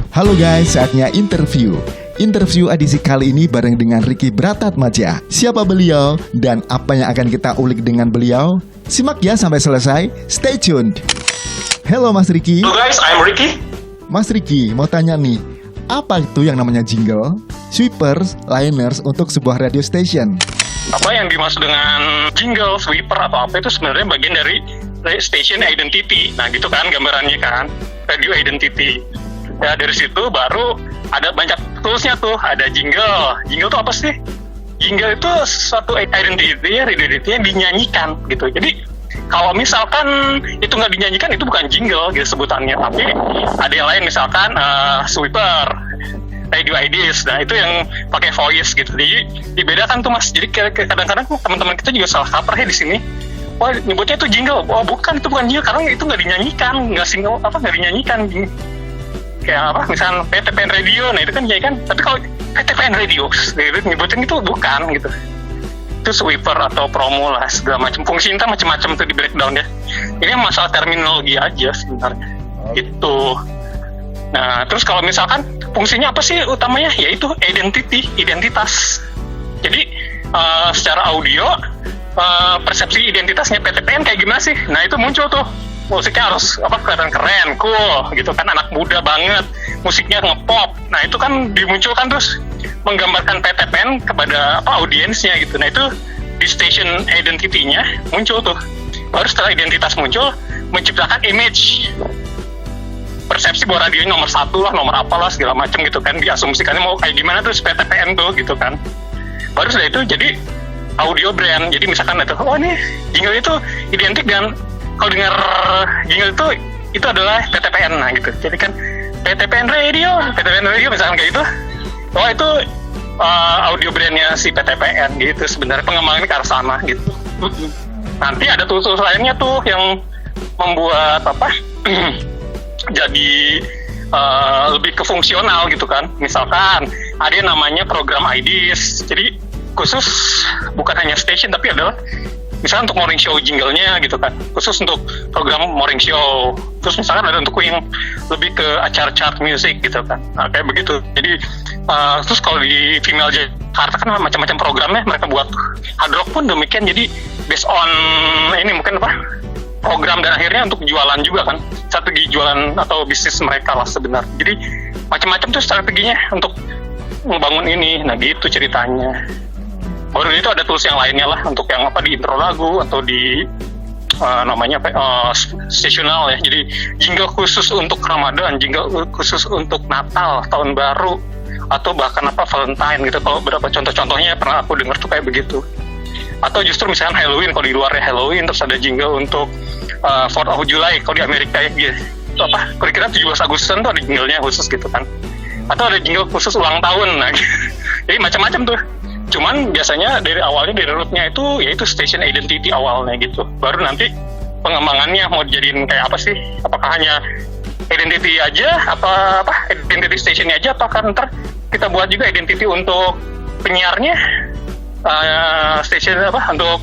Halo guys, saatnya interview. Interview edisi kali ini bareng dengan Ricky Bratatmaja. Siapa beliau dan apa yang akan kita ulik dengan beliau? Simak ya sampai selesai. Stay tuned. Halo Mas Ricky. Hello guys, I'm Ricky. Mas Ricky, mau tanya nih, apa itu yang namanya jingle, sweepers, liners untuk sebuah radio station? Apa yang dimaksud dengan jingle, sweeper atau apa itu sebenarnya bagian dari station identity. Nah gitu kan gambarannya kan, radio identity. Ya dari situ baru ada banyak toolsnya tuh, ada jingle. Jingle itu apa sih? Jingle itu suatu identity, radio identity-nya dinyanyikan gitu. Jadi kalau misalkan itu nggak dinyanyikan itu bukan jingle gitu sebutannya, tapi ada yang lain misalkan sweeper, radio IDs. Nah itu yang pakai voice gitu. Jadi dibedakan tuh Mas. Jadi kadang-kadang teman-teman kita juga salah kaprah ya di sini. Wah nyebutnya itu jingle. Oh bukan, itu bukan jingle karena itu nggak dinyanyikan, nggak dinyanyikan. Kayak apa, misalnya PTPN Radio, nah itu kan dinyanyikan. Tapi kalau PTPN Radio, nyebutin itu bukan gitu. Itu sweeper atau promo lah, segala macam. Fungsi kita macam-macam tuh di breakdown ya. Ini masalah terminologi aja sebenarnya. Gitu. Nah, terus kalau misalkan fungsinya apa sih utamanya? Yaitu identitas. Jadi secara audio persepsi identitasnya PTPN kayak gimana sih? Nah, itu muncul tuh. Musiknya harus kelihatan keren, cool gitu kan, anak muda banget, musiknya ngepop. Nah itu kan dimunculkan terus menggambarkan PTPN kepada audiensnya gitu. Nah itu di station identity-nya muncul tuh. Baru setelah identitas muncul, menciptakan image, persepsi bahwa radionya nomor 1 lah, nomor apalah segala macam gitu kan, diasumsikannya mau kayak gimana tuh PTPN tuh gitu kan. Baru setelah itu jadi audio brand. Jadi misalkan itu, oh ini jingle itu identik dengan, kalau dengar jingle itu adalah PTPN, nah gitu. Jadi kan PTPN Radio misalkan kayak gitu. Oh itu audio brandnya si PTPN gitu. Sebenarnya pengembangannya ke arah sana gitu. Nanti ada tools lainnya tuh yang membuat jadi lebih ke fungsional gitu kan. Misalkan ada yang namanya program IDs. Jadi khusus bukan hanya station tapi adalah misalnya untuk morning show jingle-nya gitu kan, khusus untuk program morning show. Terus misalkan ada untuk yang lebih ke acara chart music gitu kan, nah, kayak begitu. Jadi terus kalau di female Jakarta kan macam-macam programnya mereka buat. Hard Rock pun demikian, jadi based on ini mungkin program dan akhirnya untuk jualan juga kan, strategi jualan atau bisnis mereka lah sebenarnya. Jadi macam-macam tuh strateginya untuk membangun ini. Nah gitu ceritanya. Baru itu ada tools yang lainnya lah untuk yang di intro lagu atau di namanya stational ya. Jadi jingle khusus untuk Ramadan, jingle khusus untuk Natal, tahun baru, atau bahkan Valentine gitu. Kalau beberapa contoh-contohnya pernah aku dengar tuh kayak begitu. Atau justru misalnya Halloween, kalau di luarnya Halloween terus ada jingle untuk 4th of July kalau di Amerika ya gitu. Kira-kira 17 Agustusan tuh ada jinglenya khusus gitu kan. Atau ada jingle khusus ulang tahun. Nah, jadi macam-macam tuh. Cuman biasanya dari awalnya, dari rootnya itu yaitu station identity awalnya gitu. Baru nanti pengembangannya mau dijadiin kayak apa sih? Apakah hanya identity aja, identity stationnya aja, apakah ntar kita buat juga identity untuk penyiarnya, station untuk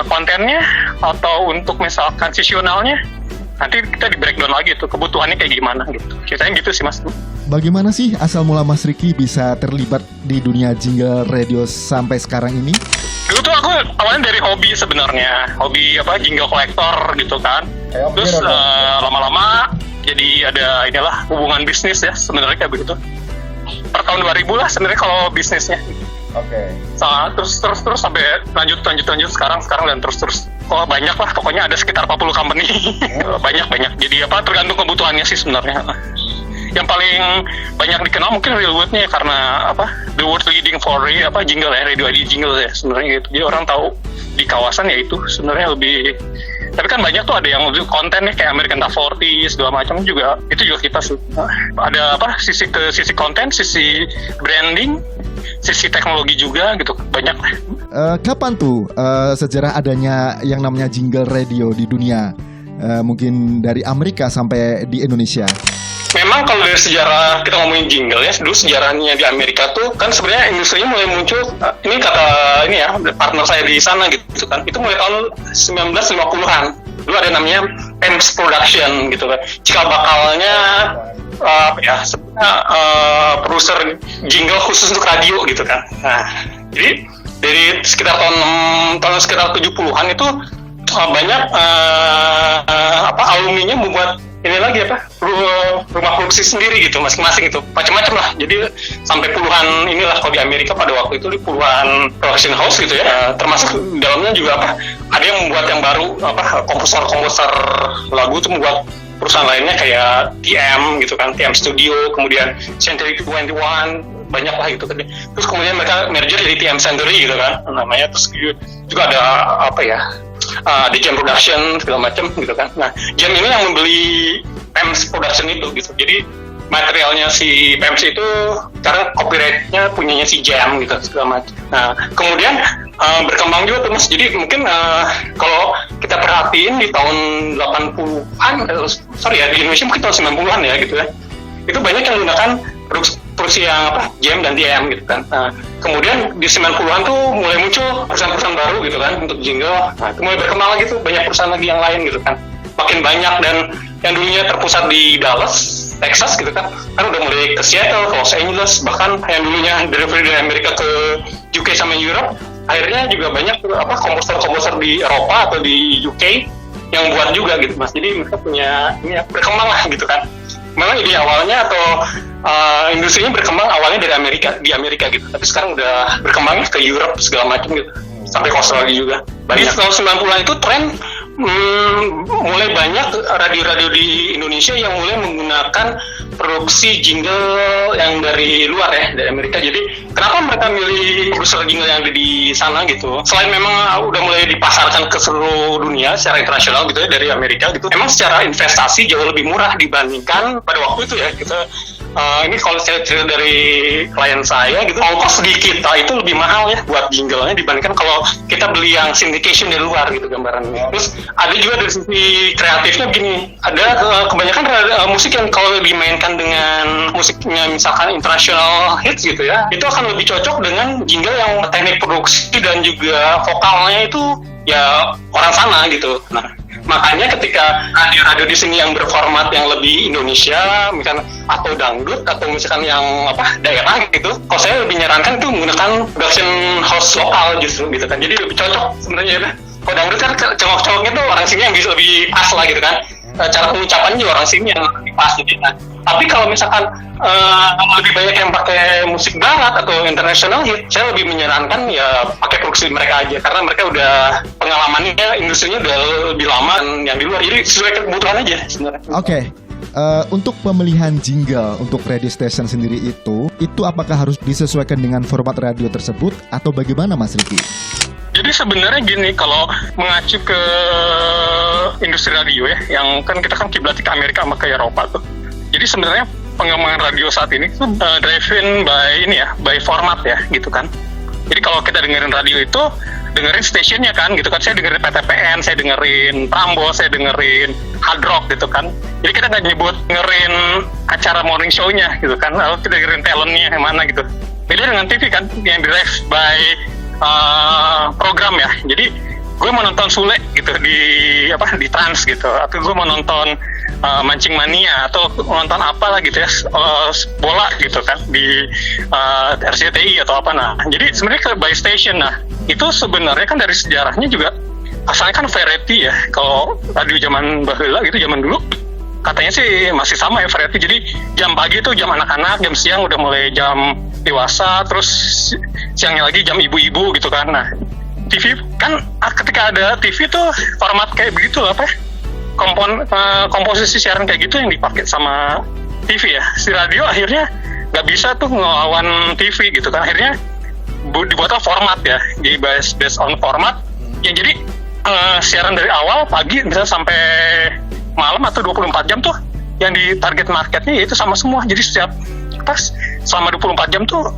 kontennya, atau untuk misalkan seasonalnya. Nanti kita di breakdown lagi tuh kebutuhannya kayak gimana gitu. Ceritanya gitu sih Mas. Bagaimana sih asal mula Mas Ricky bisa terlibat di dunia jingle radio sampai sekarang ini? Dulu tuh aku awalnya dari hobi sebenarnya, hobi jingle kolektor gitu kan. Terus lama-lama jadi ada hubungan bisnis ya sebenarnya kayak begitu. Per tahun 2000 lah sebenarnya kalau bisnisnya. Oke. Terus sampai lanjut sekarang dan terus. Oh banyak lah, pokoknya ada sekitar 40 company. banyak. Jadi tergantung kebutuhannya sih sebenarnya. Yang paling banyak dikenal mungkin Realwood-nya karena the world leading for jingle ya, radio ID jingle ya sebenarnya gitu. Jadi orang tahu di kawasan ya itu sebenarnya lebih. Tapi kan banyak tuh ada yang lebih konten nih kayak American Top 40 segala macam juga. Itu juga kita sih. Ada sisi konten, sisi branding, sisi teknologi juga gitu, banyak lah. Kapan tuh sejarah adanya yang namanya jingle radio di dunia? Mungkin dari Amerika sampai di Indonesia. Memang kalau dari sejarah kita ngomongin jingle ya, dulu sejarahnya di Amerika tuh kan sebenarnya industrinya mulai muncul, ini kata ini ya partner saya di sana gitu kan, itu mulai tahun 1950-an. Dulu ada namanya Thames Production gitu kan, cikal bakalnya produser jingle khusus untuk radio gitu kan. Nah, jadi dari sekitar tahun sekitar 70-an itu banyak alumninya membuat ini lagi rumah produksi sendiri gitu, masing-masing itu macam-macam lah. Jadi sampai puluhan inilah kalau di Amerika pada waktu itu, di puluhan production house gitu ya, termasuk dalamnya juga ada yang membuat yang baru, komposer lagu itu membuat perusahaan lainnya kayak TM gitu kan, TM Studio, kemudian Century 21, banyak lah gitu kan. Terus kemudian mereka merger jadi TM Century gitu kan namanya. Terus juga ada di Jam Production segala macam gitu kan. Nah, Jam ini yang membeli Thames Production itu gitu. Jadi materialnya si Thames itu sekarang copyright-nya punyanya si Jam gitu segala macam. Nah, kemudian berkembang juga tuh Mas. Jadi mungkin kalau kita perhatiin di tahun 80-an, di Indonesia mungkin tahun 90-an ya gitu ya. Itu banyak yang menggunakan produksi yang Jam dan TM gitu kan. Nah, kemudian di 90-an tuh mulai muncul perusahaan-perusahaan baru gitu kan untuk jingle. Nah, itu mulai berkembang lagi tuh, banyak perusahaan lagi yang lain gitu kan. Makin banyak, dan yang dulunya terpusat di Dallas, Texas gitu kan udah mulai ke Seattle, ke Los Angeles, bahkan yang dulunya delivery dari Amerika ke UK sama Europe, akhirnya juga banyak komposer-komposer di Eropa atau di UK yang buat juga gitu Mas. Jadi mereka punya ini berkembang lah gitu kan. Memang ide awalnya atau industrinya berkembang awalnya di Amerika gitu, tapi sekarang udah berkembang ke Europe segala macam gitu, sampai ke Australia juga. Di tahun 90-an itu tren mulai banyak radio-radio di Indonesia yang mulai menggunakan produksi jingle yang dari luar ya, dari Amerika. Jadi kenapa mereka milih produser jingle yang ada di sana gitu? Selain memang udah mulai dipasarkan ke seluruh dunia secara internasional gitu ya dari Amerika gitu, memang secara investasi jauh lebih murah dibandingkan pada waktu itu ya kita. Ini kalau saya cerita dari klien saya gitu, ongkos di kita itu lebih mahal ya buat jinglenya dibandingkan kalau kita beli yang syndication dari luar gitu gambarannya. Terus ada juga dari sisi kreatifnya begini, ada kebanyakan musik yang kalau dimainkan dengan musiknya misalkan international hits gitu ya, itu akan lebih cocok dengan jingle yang teknik produksi dan juga vokalnya itu ya orang sana gitu. Nah, makanya ketika radio-radio di sini yang berformat yang lebih Indonesia, misalkan atau dangdut atau misalkan yang daerah gitu, kalau saya lebih menyarankan itu menggunakan production house lokal justru gitu kan. Jadi lebih cocok sebenarnya ya. Kalau dangdut kan cowok-cowoknya tuh orang sini yang bisa lebih pas lah gitu kan. Cara pengucapannya juga orang sini yang lebih pas gitu kan. Tapi kalau misalkan lebih banyak yang pakai musik barat atau international hit, saya lebih menyarankan ya pakai produksi mereka aja, karena mereka udah pengalamannya, industrinya udah lebih lama yang di luar, jadi sesuai kebutuhan aja sebenarnya. Oke. Untuk pemilihan jingle untuk radio station sendiri itu apakah harus disesuaikan dengan format radio tersebut atau bagaimana Mas Riki? Jadi sebenarnya gini, kalau mengacu ke industri radio ya, yang kan kita kan kiblat ke Amerika sama ke Eropa tuh. Jadi sebenarnya pengembangan radio saat ini tuh driven by format ya gitu kan. Jadi kalau kita dengerin radio itu dengerin stationnya kan gitu kan. Saya dengerin PTPN, saya dengerin Prambors, saya dengerin Hard Rock gitu kan. Jadi kita nggak nyebut dengerin acara morning show-nya gitu kan. Lalu kita dengerin talentnya yang mana gitu. Beda dengan TV kan yang drive by program ya. Jadi gue mau nonton Sule gitu di Trans gitu, atau gue mau nonton Mancing Mania atau nonton apa lah gitu ya, bola gitu kan di RCTI atau apa. Nah, jadi sebenarnya ke by station. Nah, itu sebenarnya kan dari sejarahnya juga asalnya kan variety ya. Kalau radio zaman baheula gitu, zaman dulu katanya sih masih sama ya variety. Jadi jam pagi itu jam anak-anak, jam siang udah mulai jam dewasa, terus siangnya lagi jam ibu-ibu gitu kan. Nah, TV kan ketika ada TV tuh format kayak begitu komposisi siaran kayak gitu yang dipakai sama TV ya. Si radio akhirnya nggak bisa tuh ngelawan TV gitu kan. Akhirnya dibuatlah format ya, jadi based on format ya. Jadi siaran dari awal pagi bisa sampai malam atau 24 jam tuh yang di target marketnya yaitu sama semua. Jadi setiap selama 24 jam tuh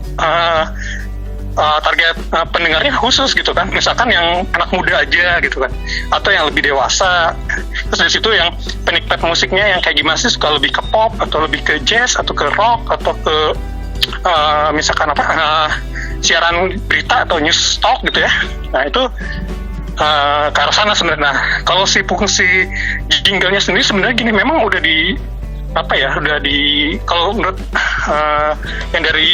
target pendengarnya khusus gitu kan, misalkan yang anak muda aja gitu kan, atau yang lebih dewasa. Terus dari situ yang penikmat musiknya yang kayak gimana sih, suka lebih ke pop atau lebih ke jazz atau ke rock atau ke misalkan siaran berita atau news talk gitu ya. Nah itu ke arah sana sebenarnya. Nah, kalau si fungsi jinglenya sendiri sebenarnya gini, memang udah di kalau menurut yang dari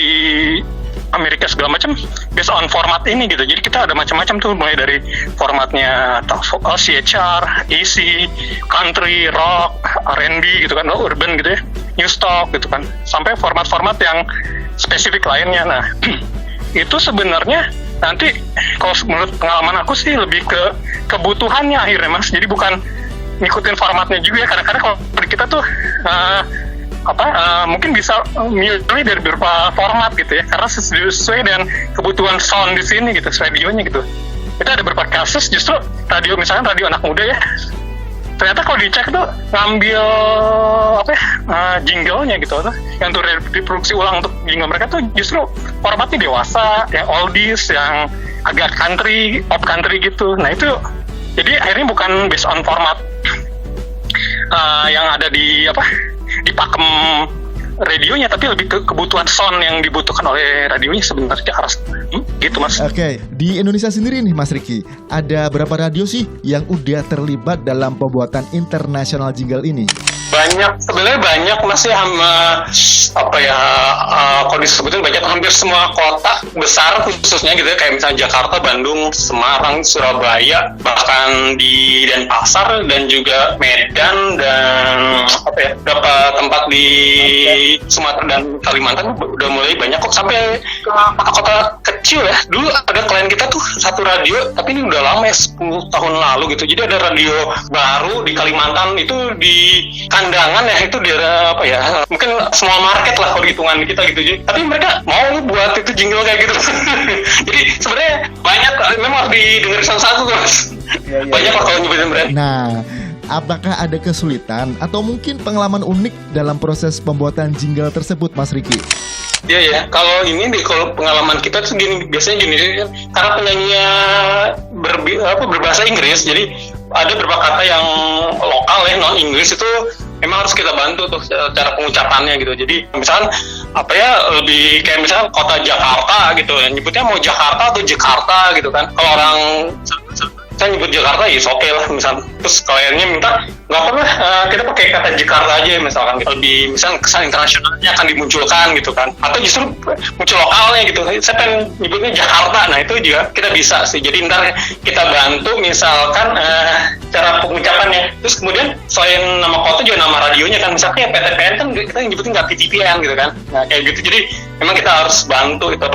Amerika segala macam based on format ini gitu. Jadi kita ada macam-macam tuh, mulai dari formatnya CHR, AC, country, rock, R&B gitu kan, urban gitu ya, news talk gitu kan, sampai format-format yang spesifik lainnya. Nah, itu sebenarnya nanti kalau menurut pengalaman aku sih lebih ke kebutuhannya akhirnya, Mas. Jadi bukan ngikutin formatnya juga ya. Kadang-kadang kalau kita tuh mungkin bisa milih dari beberapa format gitu ya, karena sesuai dengan kebutuhan sound di sini gitu, radionya gitu. Itu ada beberapa kasus justru radio, misalnya radio anak muda ya, ternyata kalau dicek tuh ngambil jinglenya gitu, yang tuh diproduksi ulang untuk jingle mereka tuh justru formatnya dewasa, yang oldies, yang agak country, pop country gitu. Nah itu jadi akhirnya bukan based on format yang ada di pakem radionya, tapi lebih ke kebutuhan sound yang dibutuhkan oleh radionya sebenarnya harus gitu, Mas. Oke, di Indonesia sendiri nih Mas Ricky, ada berapa radio sih yang udah terlibat dalam pembuatan internasional jingle ini? Sebenarnya banyak, Mas ya, kalau disebutin banyak, hampir semua kota besar khususnya gitu ya, kayak misalnya Jakarta, Bandung, Semarang, Surabaya, bahkan di Denpasar dan juga Medan dan beberapa tempat di Sumatera dan Kalimantan udah mulai banyak kok, sampai ke kota kecil ya. Dulu ada klien kita tuh satu radio, tapi ini udah lama ya, 10 tahun lalu gitu. Jadi ada radio baru di Kalimantan, itu di Kandangan ya, itu di mungkin small market lah kalau hitungan kita gitu. Tapi mereka mau buat itu jingle kayak gitu. Jadi sebenarnya banyak, memang harus didengar satu-satu Mas. Banyak lah kalau nyebutin brand. Nah, apakah ada kesulitan atau mungkin pengalaman unik dalam proses pembuatan jingle tersebut, Mas Ricky? Iya, kalau kalau pengalaman kita tuh biasanya gini, karena penyanyinya berbahasa Inggris, jadi ada beberapa kata yang lokal ya, non Inggris, itu memang harus kita bantu tuh cara pengucapannya gitu. Jadi misalkan lebih kayak misalkan kota Jakarta gitu, nyebutnya mau Jakarta atau Jakarta gitu kan. Kalau orang saya nyebut Jakarta ya oke lah misalkan. Terus kliennya minta nggak pernah kita pakai kata Jakarta aja misalkan gitu. Lebih misalkan kesan internasionalnya akan dimunculkan gitu kan, atau justru muncul lokalnya gitu. Saya pengen nyebutnya Jakarta, nah itu juga kita bisa sih. Jadi ntar kita bantu misalkan cara pengucapannya. Terus kemudian selain nama kota juga nama radionya kan, misalnya kayak PTPN kan kita nyebutin nggak PTPN gitu kan. Nah kayak gitu, jadi memang kita harus bantu itu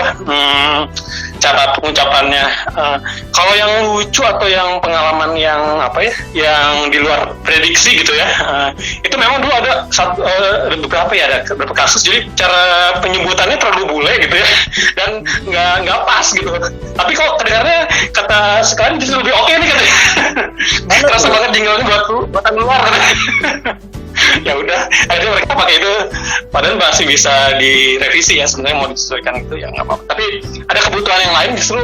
cara pengucapannya. Kalau yang lucu atau yang pengalaman yang yang di luar prediksi gitu ya, itu memang dulu ada beberapa kasus. Jadi cara penyebutannya terlalu bule gitu ya, dan nggak pas gitu. Tapi kok kedengarannya kata sekarang justru lebih oke nih katanya. Terasa banget jinglenya buatan luar katanya. Ya udah, akhirnya mereka pakai itu, padahal masih bisa direvisi ya, sebenarnya mau disesuaikan itu ya nggak apa-apa. Tapi ada kebutuhan yang lain justru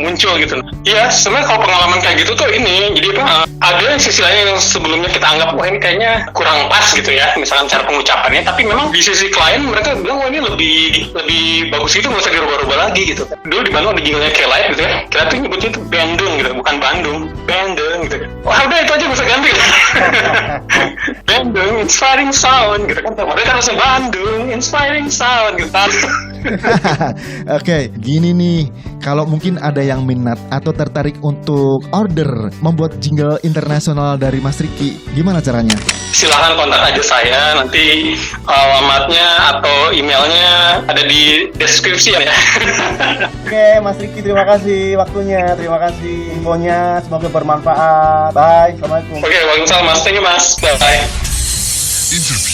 muncul gitu. Iya, sebenarnya kalau pengalaman kayak gitu tuh ini, jadi ada sisi lain yang sebelumnya kita anggap wah ini kayaknya kurang pas gitu ya, misalkan cara pengucapannya, tapi memang di sisi klien mereka bilang wah ini lebih bagus, itu nggak usah dirubah-rubah lagi gitu. Dulu di Bandung ada jinglenya K-Light gitu ya, kita tuh nyebutnya itu Bandung gitu, bukan Bandung, Bandung gitu. Wah udah itu aja bisa ganti. Bandung inspiring sound gitu kan, mereka kan harusnya Bandung inspiring sound gitu kan. Oke, gini nih, kalau mungkin ada yang minat atau tertarik untuk order membuat jingle internasional dari Mas Ricky, gimana caranya? Silahkan kontak aja saya, nanti alamatnya atau emailnya ada di deskripsi ya. Oke, Mas Ricky, terima kasih waktunya, terima kasih infonya, semoga bermanfaat. Bye, assalamualaikum. Oke, waalaikumsalam Mas, thank you Mas, bye. Interview.